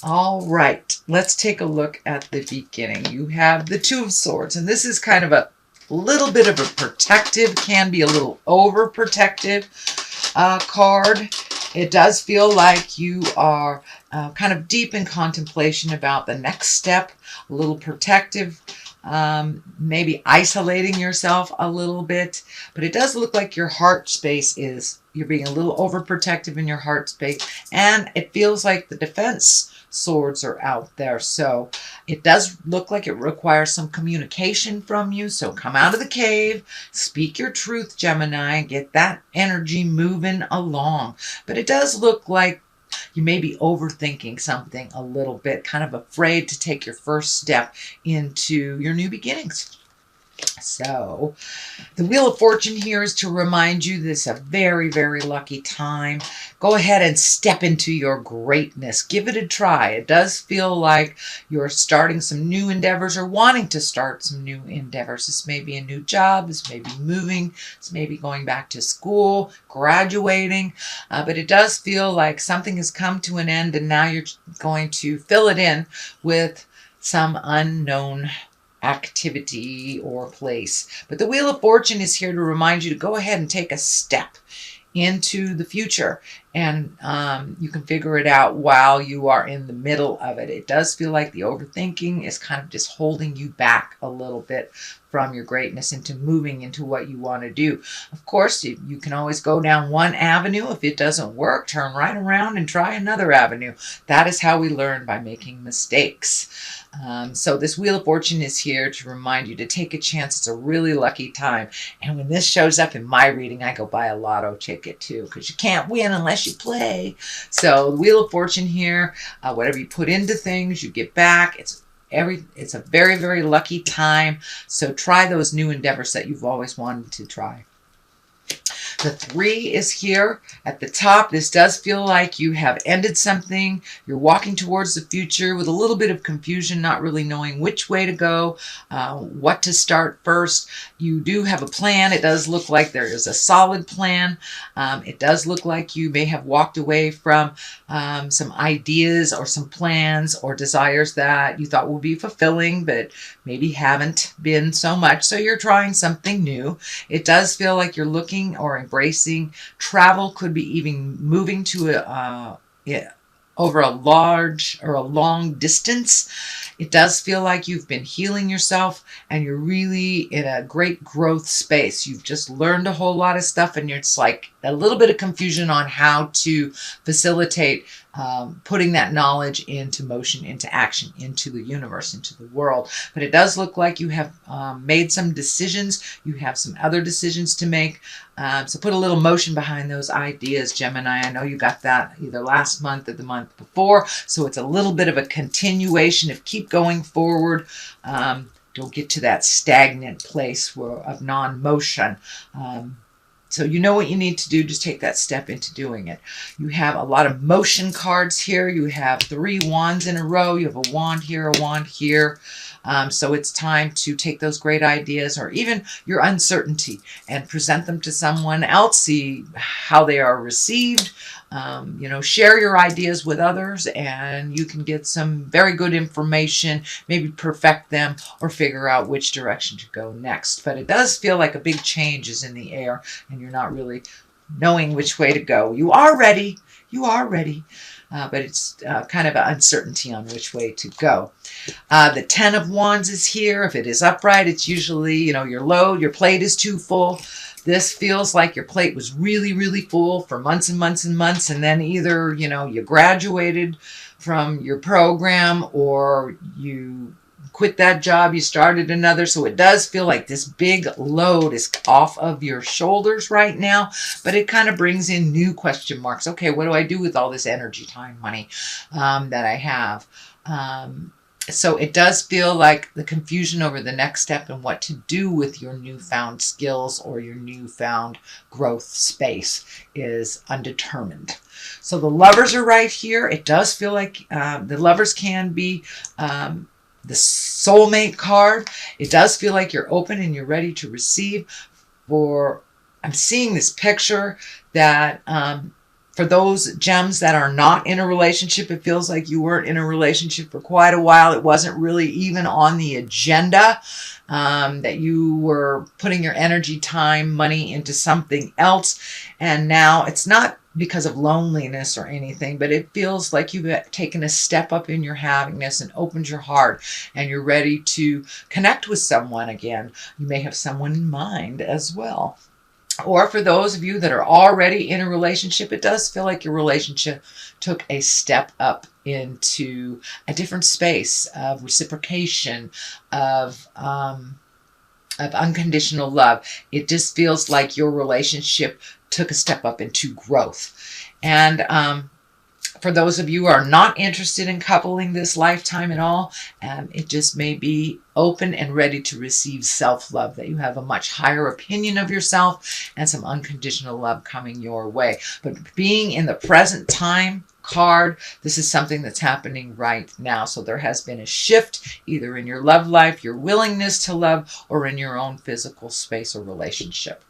All right, let's take a look at the beginning. You have the Two of Swords, and this is kind of a little bit of a protective, can be a little overprotective card. It does feel like you are kind of deep in contemplation about the next step, a little protective, maybe isolating yourself a little bit. But it does look like your heart space is, you're being a little overprotective in your heart space. And it feels like the defense swords are out there. So it does look like it requires some communication from you. So come out of the cave, speak your truth, Gemini, get that energy moving along. But it does look like you may be overthinking something a little bit, kind of afraid to take your first step into your new beginnings. So the Wheel of Fortune here is to remind you this is a very, very lucky time. Go ahead and step into your greatness. Give it a try. It does feel like you're starting some new endeavors or wanting to start some new endeavors. This may be a new job. This may be moving. This may be going back to school, graduating. But it does feel like something has come to an end and now you're going to fill it in with some unknown activity or place. But the Wheel of Fortune is here to remind you to go ahead and take a step into the future, and you can figure it out while you are in the middle of it. It does feel like the overthinking is kind of just holding you back a little bit from your greatness into moving into what you want to do. Of course, you can always go down one avenue. If it doesn't work, turn right around and try another avenue. That is how we learn, by making mistakes. So this Wheel of Fortune is here to remind you to take a chance. It's a really lucky time. And when this shows up in my reading, I go buy a lotto ticket too, because you can't win unless you play. So the Wheel of Fortune here, whatever you put into things, you get back. It's a very, very lucky time. So try those new endeavors that you've always wanted to try. The 3 is here at the top. This does feel like you have ended something. You're walking towards the future with a little bit of confusion, not really knowing which way to go, what to start first. You do have a plan. It does look like there is a solid plan. It does look like you may have walked away from some ideas or some plans or desires that you thought would be fulfilling, but maybe haven't been so much. So you're trying something new. It does feel like you're looking or embracing travel, could be even moving to over a large or a long distance. It does feel like you've been healing yourself and you're really in a great growth space. You've just learned a whole lot of stuff and it's like a little bit of confusion on how to facilitate putting that knowledge into motion, into action, into the universe, into the world. But it does look like you have made some decisions. You have some other decisions to make. So put a little motion behind those ideas, Gemini. I know you got that either last month or the month before. So it's a little bit of a continuation of keep going forward. Don't get to that stagnant place of non-motion. So you know what you need to do. Just take that step into doing it. You have a lot of motion cards here. You have 3 wands in a row. You have a wand here, a wand here. So it's time to take those great ideas or even your uncertainty and present them to someone else, see how they are received. Share your ideas with others and you can get some very good information, maybe perfect them or figure out which direction to go next. But it does feel like a big change is in the air and you're not really knowing which way to go. You are ready. You are ready. But it's kind of an uncertainty on which way to go. The 10 of Wands is here. If it is upright, it's usually, your plate is too full. This feels like your plate was really, really full for months and months and months. And then either, you graduated from your program or you quit that job, you started another. So it does feel like this big load is off of your shoulders right now, but it kind of brings in new question marks. Okay, what do I do with all this energy, time, money that I have? So it does feel like the confusion over the next step and what to do with your newfound skills or your newfound growth space is undetermined. So the Lovers are right here. It does feel like the Lovers can be the soulmate card. It does feel like you're open and you're ready to receive. I'm seeing this picture that For those gems that are not in a relationship, it feels like you weren't in a relationship for quite a while. It wasn't really even on the agenda, that you were putting your energy, time, money into something else. And now it's not because of loneliness or anything, but it feels like you've taken a step up in your happiness and opened your heart and you're ready to connect with someone again. You may have someone in mind as well. Or for those of you that are already in a relationship, it does feel like your relationship took a step up into a different space of reciprocation, of unconditional love. It just feels like your relationship took a step up into growth. And for those of you who are not interested in coupling this lifetime at all, it just may be open and ready to receive self-love, that you have a much higher opinion of yourself and some unconditional love coming your way. But being in the present time card, this is something that's happening right now. So there has been a shift either in your love life, your willingness to love, or in your own physical space or relationship.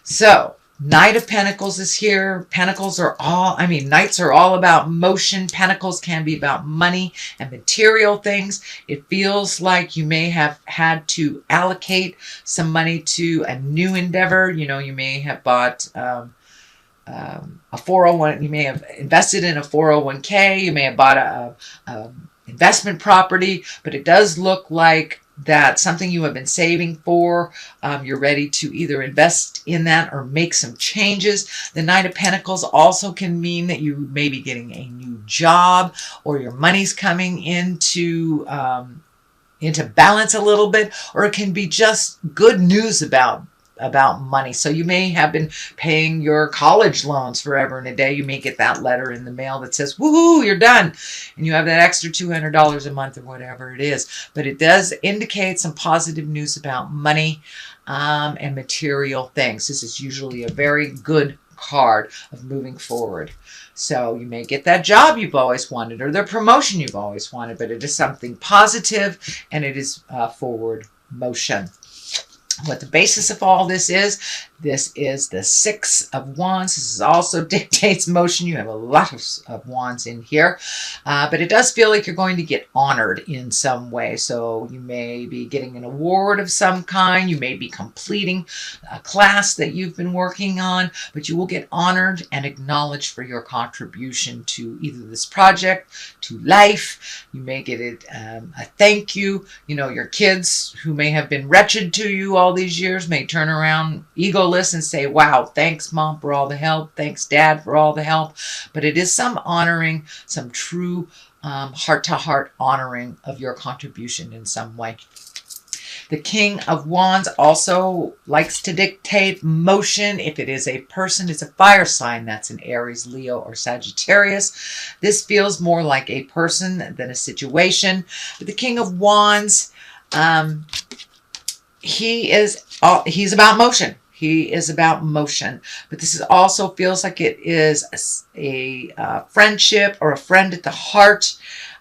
So Knight of Pentacles is here. Pentacles are Knights are all about motion. Pentacles can be about money and material things. It feels like you may have had to allocate some money to a new endeavor. You know, you may have bought a 401. You may have invested in a 401k. You may have bought a investment property, but it does look like that's something you have been saving for. You're ready to either invest in that or make some changes. The Knight of Pentacles also can mean that you may be getting a new job, or your money's coming into balance a little bit, or it can be just good news about money. So you may have been paying your college loans forever and a day. You may get that letter in the mail that says, woohoo, you're done. And you have that extra $200 a month or whatever it is. But it does indicate some positive news about money and material things. This is usually a very good card of moving forward. So you may get that job you've always wanted, or the promotion you've always wanted, but it is something positive and it is forward motion. What the basis of all this is the Six of Wands. This is also dictates motion. You have a lot of wands in here, but it does feel like you're going to get honored in some way. So you may be getting an award of some kind. You may be completing a class that you've been working on, but you will get honored and acknowledged for your contribution to either this project, to life. You may get a thank you. You know, your kids who may have been wretched to you all these years may turn around egoless and say, wow, thanks mom for all the help, thanks dad for all the help. But it is some honoring, some true heart-to-heart honoring of your contribution in some way. The King of Wands also likes to dictate motion. If it is a person, it's a fire sign. That's an Aries, Leo, or Sagittarius. This feels more like a person than a situation. But the King of Wands, he's about motion. He is about motion. But this also feels like it is a friendship or a friend at the heart,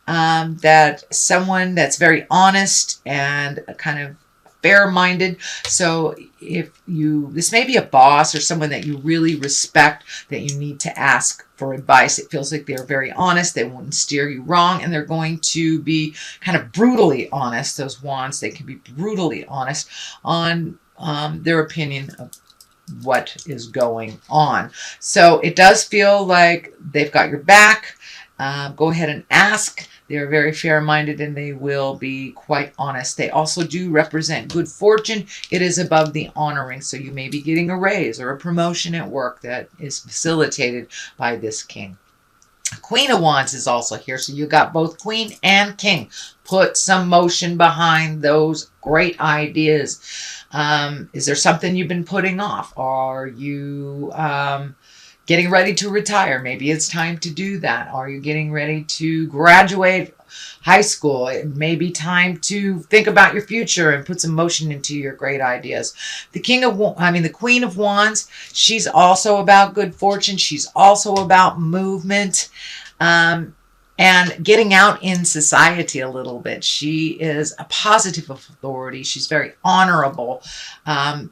that someone that's very honest and kind of fair-minded. So this may be a boss or someone that you really respect, that you need to ask for advice. It feels like they're very honest. They won't steer you wrong, and they're going to be kind of brutally honest. Those wands, they can be brutally honest on their opinion of what is going on. So it does feel like they've got your back. Go ahead and ask. They're very fair-minded and they will be quite honest. They also do represent good fortune. It is above the honoring. So you may be getting a raise or a promotion at work that is facilitated by this king. Queen of Wands is also here. So you got both queen and king. Put some motion behind those great ideas. Is there something you've been putting off? Are you getting ready to retire? Maybe it's time to do that. Are you getting ready to graduate high school? It may be time to think about your future and put some motion into your great ideas. The Queen of Wands, she's also about good fortune. She's also about movement. And and getting out in society a little bit. She is a positive authority. She's very honorable.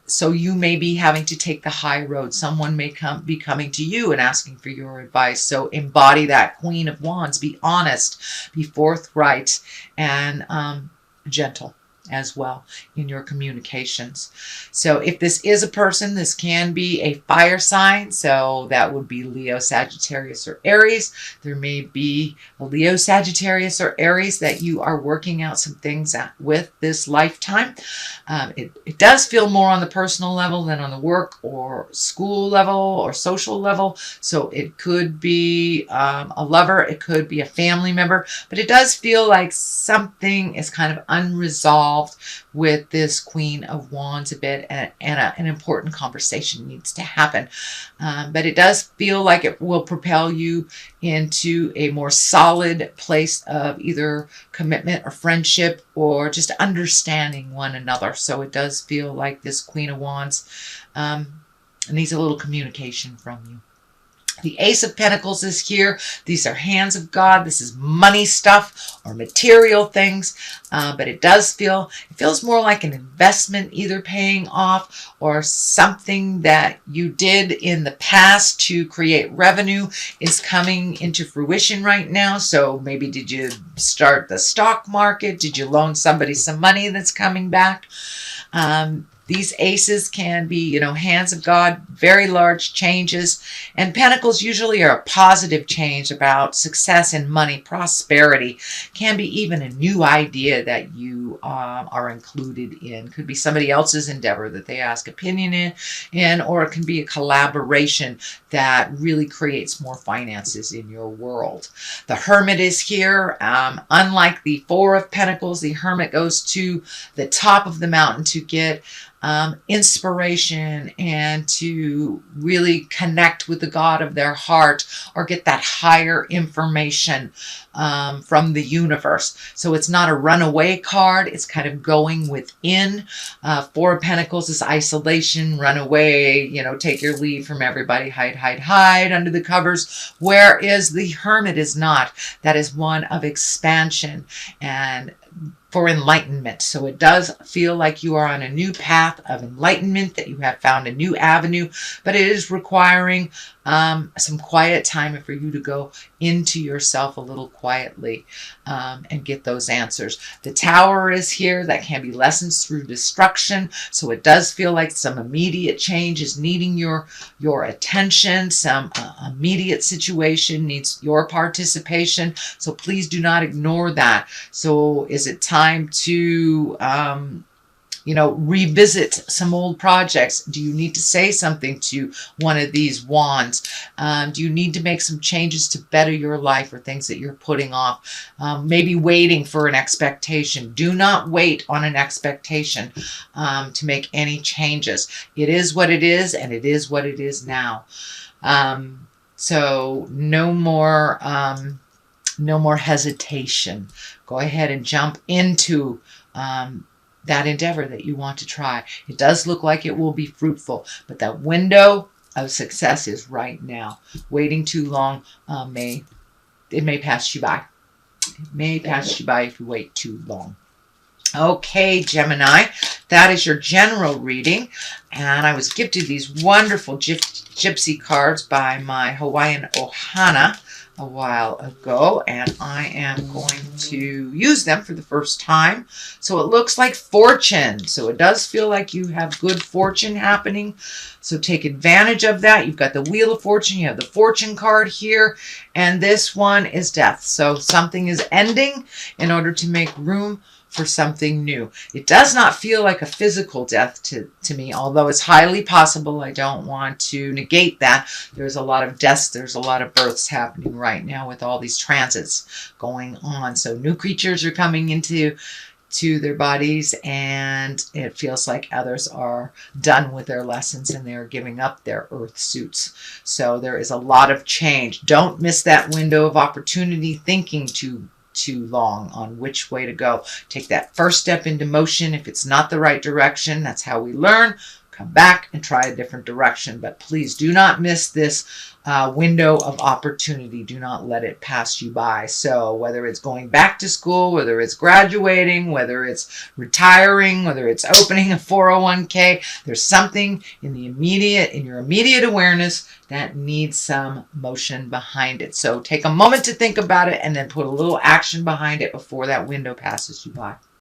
So you may be having to take the high road. Someone may be coming to you and asking for your advice. So embody that Queen of Wands. Be honest, be forthright, and gentle as well in your communications. So if this is a person, this can be a fire sign. So that would be Leo, Sagittarius, or Aries. There may be a Leo, Sagittarius, or Aries that you are working out some things with this lifetime. It does feel more on the personal level than on the work or school level or social level. So it could be a lover, it could be a family member, but it does feel like something is kind of unresolved with this Queen of Wands a bit, and an important conversation needs to happen. But it does feel like it will propel you into a more solid place of either commitment or friendship or just understanding one another. So it does feel like this Queen of Wands needs a little communication from you. The Ace of Pentacles is here. These are hands of God. This is money stuff or material things. But it feels more like an investment either paying off or something that you did in the past to create revenue is coming into fruition right now. So maybe did you start the stock market? Did you loan somebody some money that's coming back? These aces can be, hands of God, very large changes. And pentacles usually are a positive change about success in money, prosperity. Can be even a new idea that you are included in. Could be somebody else's endeavor that they ask opinion in, or it can be a collaboration that really creates more finances in your world. The Hermit is here. Unlike the Four of Pentacles, the Hermit goes to the top of the mountain to get inspiration and to really connect with the God of their heart or get that higher information from the universe. So it's not a runaway card. It's kind of going within. Four of Pentacles is isolation, run away, take your leave from everybody, hide under the covers. Whereas the Hermit is not. That is one of expansion and for enlightenment. So it does feel like you are on a new path of enlightenment, that you have found a new avenue, but it is requiring some quiet time for you to go into yourself a little quietly and get those answers. The Tower is here. That can be lessons through destruction. So it does feel like some immediate change is needing your attention. Some immediate situation needs your participation. So please do not ignore that. So is it time to revisit some old projects? Do you need to say something to one of these wands? Do you need to make some changes to better your life or things that you're putting off? Maybe waiting for an expectation. Do not wait on an expectation to make any changes. It is what it is, and it is what it is now. So no more hesitation. Go ahead and jump into that endeavor that you want to try. It does look like it will be fruitful, but that window of success is right now. Waiting too long may pass you by. It may pass you by if you wait too long. Okay, Gemini, that is your general reading. And I was gifted these wonderful gypsy cards by my Hawaiian Ohana a while ago, and I am going to use them for the first time. So it looks like fortune. So it does feel like you have good fortune happening. So take advantage of that. You've got the Wheel of Fortune. You have the Fortune card here. And this one is death. So something is ending in order to make room for something new. It does not feel like a physical death to me, although it's highly possible. I don't want to negate that. There's a lot of deaths, there's a lot of births happening right now with all these transits going on. So new creatures are coming into their bodies, and it feels like others are done with their lessons and they're giving up their earth suits. So there is a lot of change. Don't miss that window of opportunity thinking too long on which way to go. Take that first step into motion. If it's not the right direction, that's how we learn. come back and try a different direction. But please do not miss this window of opportunity. Do not let it pass you by. So whether it's going back to school, whether it's graduating, whether it's retiring, whether it's opening a 401k, there's something in your immediate awareness that needs some motion behind it. So take a moment to think about it and then put a little action behind it before that window passes you by.